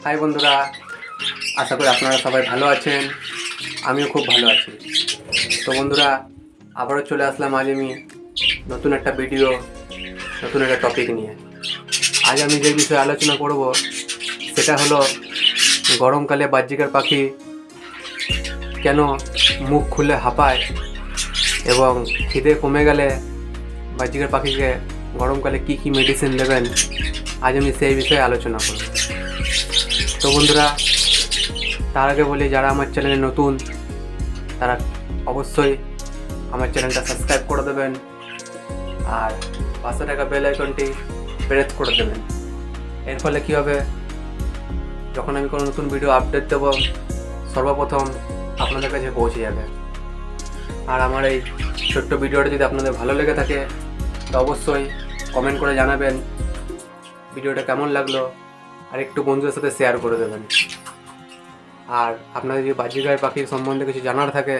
High বন্ধুরা, আশা করি আপনারা সবাই ভালো আছেন। আমিও খুব ভালো আছি। তো বন্ধুরা, আবারও চলে আসলাম আজ আমি নতুন একটা ভিডিও, নতুন একটা টপিক নিয়ে। আজ আমি যে বিষয়ে আলোচনা করব সেটা হলো গরমকালে বাজরিকার পাখি কেন মুখ খুলে হাঁপায় এবং খিদে কমে গেলে বাজরিকার পাখিকে গরমকালে কি কি মেডিসিন দেবেন, আজ আমি সেই বিষয়ে আলোচনা করব। তো বন্ধুরা, তার আগে বলি, যারা আমার চ্যানেলে নতুন তারা অবশ্যই আমার চ্যানেলটা সাবস্ক্রাইব করে দেবেন আর পাশে থাকা বেল আইকনটি প্রেস করে দেবেন। এর ফলে কী হবে, যখন আমি কোনো নতুন ভিডিও আপডেট দেবো সর্বপ্রথম আপনাদের কাছে পৌঁছে যাবে। আর আমার এই ছোট্ট ভিডিওটা যদি আপনাদের ভালো লেগে থাকে তো অবশ্যই কমেন্ট করে জানাবেন ভিডিওটা কেমন লাগলো, আর একটু বন্ধুদের সাথে শেয়ার করে দেবেন। আর আপনাদের যদি বাজরিকার পাখির সম্বন্ধে কিছু জানার থাকে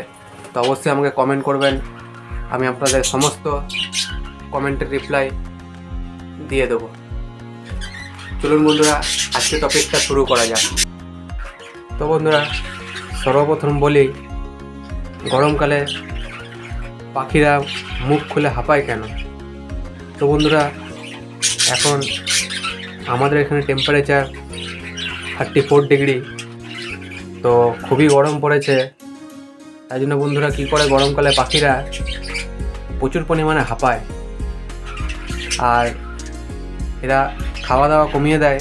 তো অবশ্যই আমাকে কমেন্ট করবেন, আমি আপনাদের সমস্ত কমেন্টের রিপ্লাই দিয়ে দেবো। চলুন বন্ধুরা, আজকে টপিকটা শুরু করা যাক। তো বন্ধুরা, সর্বপ্রথম বলি, গরমকালে পাখিরা মুখ খুলে হাঁপায় কেন। তো বন্ধুরা, এখন আমাদের এখানে টেম্পারেচার 34 ডিগ্রি, তো খুবই গরম পড়েছে। তাই জন্য বন্ধুরা কী করে, গরমকালে পাখিরা প্রচুর পরিমাণে হাঁপায় আর এরা খাওয়া দাওয়া কমিয়ে দেয়।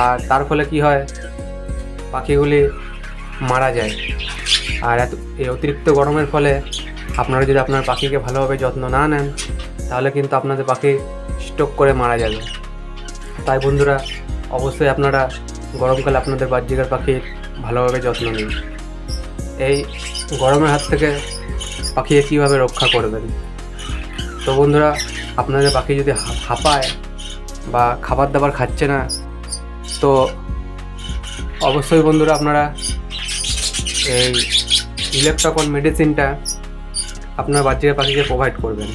আর তার ফলে কি হয়, পাখিগুলি মারা যায়। আর এই অতিরিক্ত গরমের ফলে আপনারা যদি আপনার পাখিকে ভালোভাবে যত্ন না নেন তাহলে কিন্তু আপনাদের পাখি স্ট্রোক করে মারা যাবে। তাই বন্ধুরা, অবশ্যই আপনারা গরমকালে আপনাদের বাজরিকার পাখির ভালোভাবে যত্ন নিন। এই গরমের হাত থেকে পাখিকে কীভাবে রক্ষা করবেন। তো বন্ধুরা, আপনাদের পাখি যদি হাঁপায় বা খাবার দাবার খাচ্ছে না তো অবশ্যই বন্ধুরা আপনারা এই ইলেকট্রকন মেডিসিনটা আপনার বাজরিকার পাখিকে প্রোভাইড করবেন।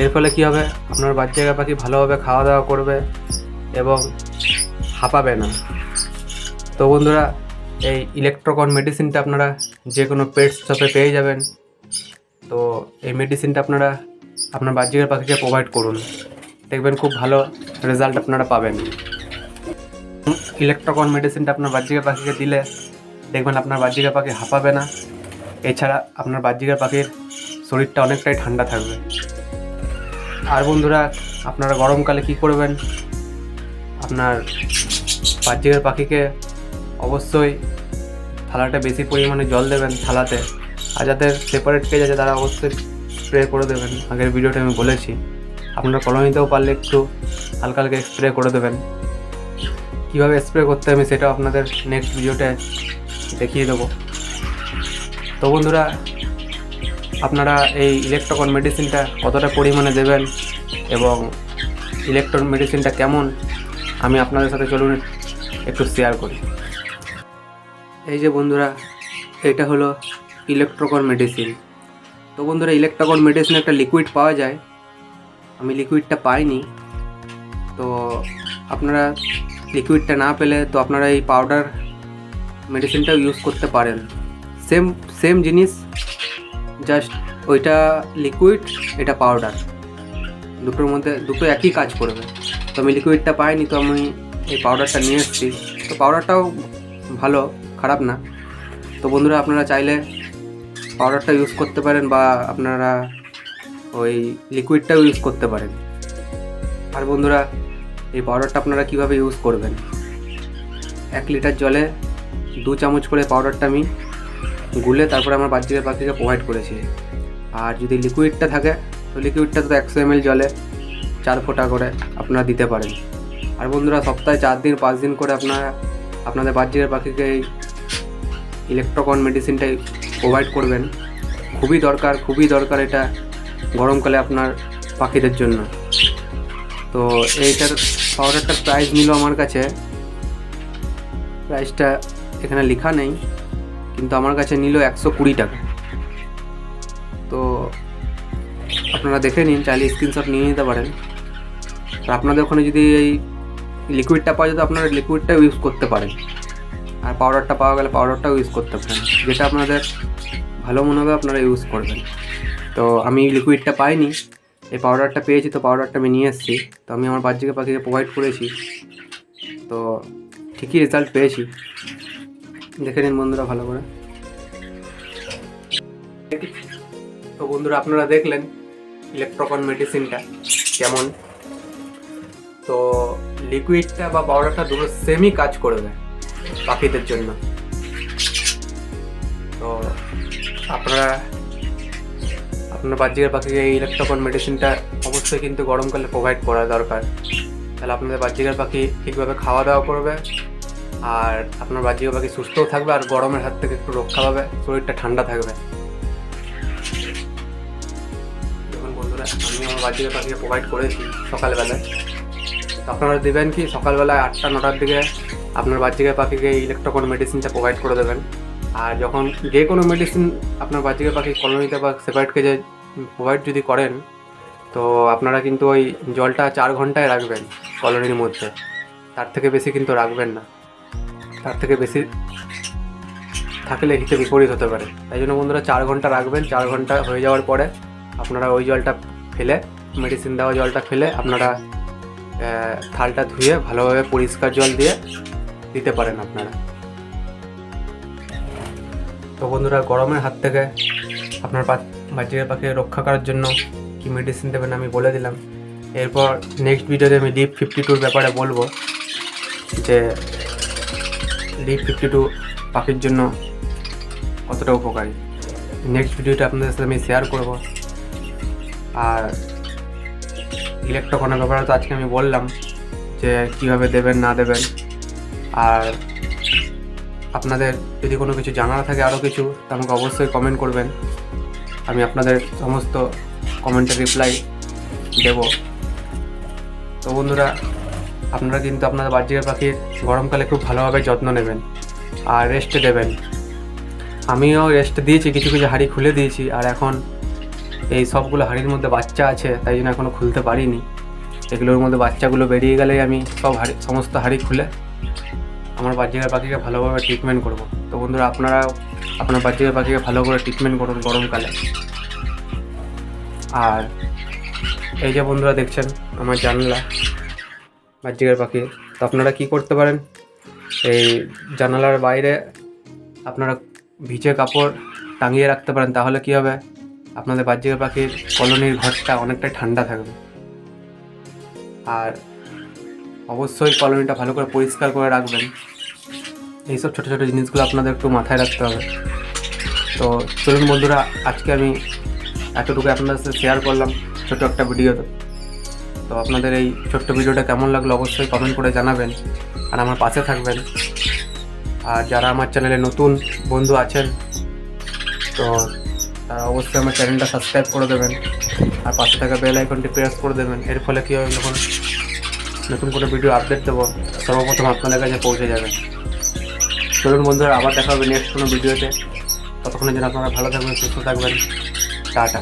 এর ফলে কী হবে, আপনার বাজরিকার পাখি ভালোভাবে খাওয়া দাওয়া করবে এবং হাঁপাবে না। তো বন্ধুরা, এই ইলেকট্রকন মেডিসিনটা আপনারা যে কোনো পেট শপে পেয়ে যাবেন। তো এই মেডিসিনটা আপনারা আপনার বাজরিকার পাখিকে প্রোভাইড করুন, দেখবেন খুব ভালো রেজাল্ট আপনারা পাবেন। ইলেকট্রকন মেডিসিনটা আপনার বাজরিকার পাখিকে দিলে দেখবেন আপনার বাজরিকার পাখি হাঁপাবে না। এছাড়া আপনার বাজরিকার পাখির শরীরটা অনেকটাই ঠান্ডা থাকবে। আর বন্ধুরা, আপনারা গরমকালে কি করবেন, আপনার বাজরিকার পাখিকে অবশ্যই থালাটা বেশি পরিমাণে জল দেবেন থালাতে। আর যাদের সেপারেট কেজ আছে তারা অবশ্যই স্প্রে করে দেবেন। আগের ভিডিওটা আমি বলেছি, আপনারা কলোনিতেও পারলে একটু হালকা হালকা স্প্রে করে দেবেন। কীভাবে স্প্রে করতে আমি সেটাও আপনাদের নেক্সট ভিডিওতে দেখিয়ে দেবো। তো বন্ধুরা, আপনারা এই ইলেকট্রকন মেডিসিনটা কতটা পরিমাণে দেবেন এবং ইলেকট্রন মেডিসিনটা কেমন আমি আপনাদের সাথে চলুন একটু শেয়ার করি। এই যে বন্ধুরা, এটা হলো ইলেকট্রকন মেডিসিন। তো বন্ধুরা, ইলেকট্রকন মেডিসিন একটা লিকুইড পাওয়া যায়, আমি লিকুইডটা পাইনি। তো আপনারা লিকুইডটা না পেলে তো আপনারা এই পাউডার মেডিসিনটাও ইউজ করতে পারেন। সেম জিনিস, জাস্ট ওইটা লিকুইড, এটা পাউডার, দুটোর মধ্যে দুটো একই কাজ করবে। তো আমি লিকুইডটা পাইনি, তো আমি এই পাউডারটা নিয়ে এসেছি। তো পাউডারটাও ভালো, খারাপ না। তো বন্ধুরা, আপনারা চাইলে পাউডারটা ইউজ করতে পারেন বা আপনারা ওই লিকুইডটাও ইউজ করতে পারেন। আর বন্ধুরা, এই পাউডারটা আপনারা কীভাবে ইউজ করবেন, 1 লিটার জলে 2 চামচ করে পাউডারটা আমি গুলে তারপরে আমার বাজরিকার পাখিকে প্রোভাইড করেছি। আর যদি লিকুইডটা থাকে তো লিকুইডটা তো 100 ml জলে 4 ফোঁটা করে আপনারা দিতে পারেন। আর বন্ধুরা, সপ্তাহে 4 দিন 5 দিন করে আপনারা আপনাদের বাজরিকার পাখিকে এই ইলেকট্রকন মেডিসিনটাই প্রোভাইড করবেন। খুবই দরকার এটা গরমকালে আপনার পাখিদের জন্য। তো এইটার পাউডারটার প্রাইস নিল আমার কাছে, প্রাইসটা এখানে লেখা নেই কিন্তু আমার কাছে নিল 120 টাকা। তো আপনারা দেখে নিন, চাইলে স্ক্রিনশট নিয়ে নিতে পারেন। আর আপনাদের ওখানে যদি এই লিকুইডটা পাওয়া যেত আপনারা লিকুইডটাও ইউজ করতে পারেন, আর পাউডারটা পাওয়া গেলে পাউডারটাও ইউজ করতে পারেন, যেটা আপনাদের ভালো মনে হবে আপনারা ইউজ করবেন। তো আমি লিকুইডটা পাইনি, এই পাউডারটা পেয়েছি, তো পাউডারটা আমি নিয়ে এসেছি। তো আমি আমার বাচ্চাকে পাখিকে প্রোভাইড করেছি, তো ঠিকই রেজাল্ট পেয়েছি। দেখে নিন বন্ধুরা ভালো করে। তো বন্ধুরা আপনারা দেখলেন ইলেকট্রোকন মেডিসিনটা কেমন। তো লিকুইডটা বা পাউডারটা দুটো সেমই কাজ করবে পাখিদের জন্য। তো আপনারা আপনার বাচ্চাদের পাখিকে এই ইলেকট্রোকন মেডিসিনটা অবশ্যই কিন্তু গরমকালে প্রোভাইড করা দরকার। তাহলে আপনাদের বাচ্চাদের পাখি ঠিকভাবে খাওয়া দাওয়া করবে, আর আপনার বাচ্চাদের পাখি সুস্থও থাকবে, আর গরমের হাত থেকে একটু রক্ষা পাবে, শরীরটা ঠান্ডা থাকবে। দেখুন বন্ধুরা, আমি আমার বাচ্চাদের পাখিকে প্রোভাইড করেছি সকালবেলায়। তো আপনারা দেবেন কি সকালবেলায় 8টা-9টার দিকে আপনার বাচ্চাদের পাখিকে ইলেকট্রোকন মেডিসিনটা প্রোভাইড করে দেবেন। আর যখন যে কোনো মেডিসিন আপনার বাচ্চাদের পাখি কলোনিতে বা সেপারেট কেজে প্রোভাইড যদি করেন, তো আপনারা কিন্তু ওই জলটা 4 ঘন্টায় রাখবেন কলোনির মধ্যে, তার থেকে বেশি কিন্তু রাখবেন না। তার থেকে বেশি থাকলে হিতে বিপরীত হতে পারে। তাই জন্য বন্ধুরা 4 ঘন্টা রাখবেন। 4 ঘন্টা হয়ে যাওয়ার পরে আপনারা ওই জলটা ফেলে, মেডিসিন দেওয়া জলটা ফেলে আপনারা থালটা ধুয়ে ভালোভাবে পরিষ্কার জল দিয়ে দিতে পারেন আপনারা। তো বন্ধুরা, গরমের হাত থেকে আপনার বাচ্চাদের পাখিকে রক্ষা করার জন্য কি মেডিসিন দেবেন আমি বলে দিলাম। এরপর নেক্সট ভিডিওতে আমি লিপ 52 ব্যাপারে বলবো, যে লিপ 52 পাখির জন্য কতটা উপকারী। নেক্সট ভিডিওটা আপনাদের সাথে আমি শেয়ার করব। আর ইলেকট্রোকনের ব্যাপারে তো আজকে আমি বললাম যে কীভাবে দেবেন না দেবেন। আর আপনাদের যদি কোনো কিছু জানার থাকে আরও কিছু, তা আমাকে অবশ্যই কমেন্ট করবেন। আমি আপনাদের সমস্ত কমেন্টের রিপ্লাই দেব। তো বন্ধুরা, আপনারা কিন্তু আপনাদের বাচ্চাদের পাখির গরমকালে খুব ভালোভাবে যত্ন নেবেন আর রেস্ট দেবেন। আমিও রেস্ট দিয়েছি, কিছু কিছু হাঁড়ি খুলে দিয়েছি, আর এখন এই সবগুলো হাঁড়ির মধ্যে বাচ্চা আছে, তাই জন্য এখনও খুলতে পারিনি। এগুলোর মধ্যে বাচ্চাগুলো বেরিয়ে গেলেই আমি সমস্ত হাঁড়ি খুলে আমার বাচ্চাদের পাখিকে ভালোভাবে ট্রিটমেন্ট করব। তো বন্ধুরা, আপনারাও আপনার বাচ্চাদের পাখিকে ভালো করে ট্রিটমেন্ট করুন গরমকালে। আর এই যে বন্ধুরা দেখছেন আমার জানালা বাচ্চাদের পাখি, তো আপনারা কি করতে পারেন, এই জানালার বাইরে আপনারা ভিজে কাপড় টাঙিয়ে রাখতে পারেন। তাহলে কি হবে, আপনাদের বাচ্চাদের পাখির কলোনির ঘরটা অনেকটাই ঠান্ডা থাকবে। আর অবশ্যই কলোনিটা ভালো করে পরিষ্কার করে রাখবেন। এইসব ছোটো ছোটো জিনিসগুলো আপনাদের একটু মাথায় রাখতে হবে। তো চলুন বন্ধুরা, আজকে আমি এতটুকু আপনাদের সাথে শেয়ার করলাম ছোটো একটা ভিডিওতে। তো আপনাদের এই ছোট্ট ভিডিওটা কেমন লাগলো অবশ্যই কমেন্ট করে জানাবেন, আর আমার পাশে থাকবেন। আর যারা আমার চ্যানেলে নতুন বন্ধু আছেন, তো তারা অবশ্যই আমার চ্যানেলটা সাবস্ক্রাইব করে দেবেন, আর পাশে থাকা বেল আইকনটি প্রেস করে দেবেন। এর ফলে কী হবে, যখন নতুন কোনো ভিডিও আপডেট দেবো সর্বপ্রথম আপনাদের কাছে পৌঁছে যাবে। চলুন বন্ধুরা, আবার দেখা হবে নেক্সট কোনো ভিডিওতে। ততক্ষণের জন্য আপনারা ভালো থাকবেন, সুস্থ থাকবেন। টাটা।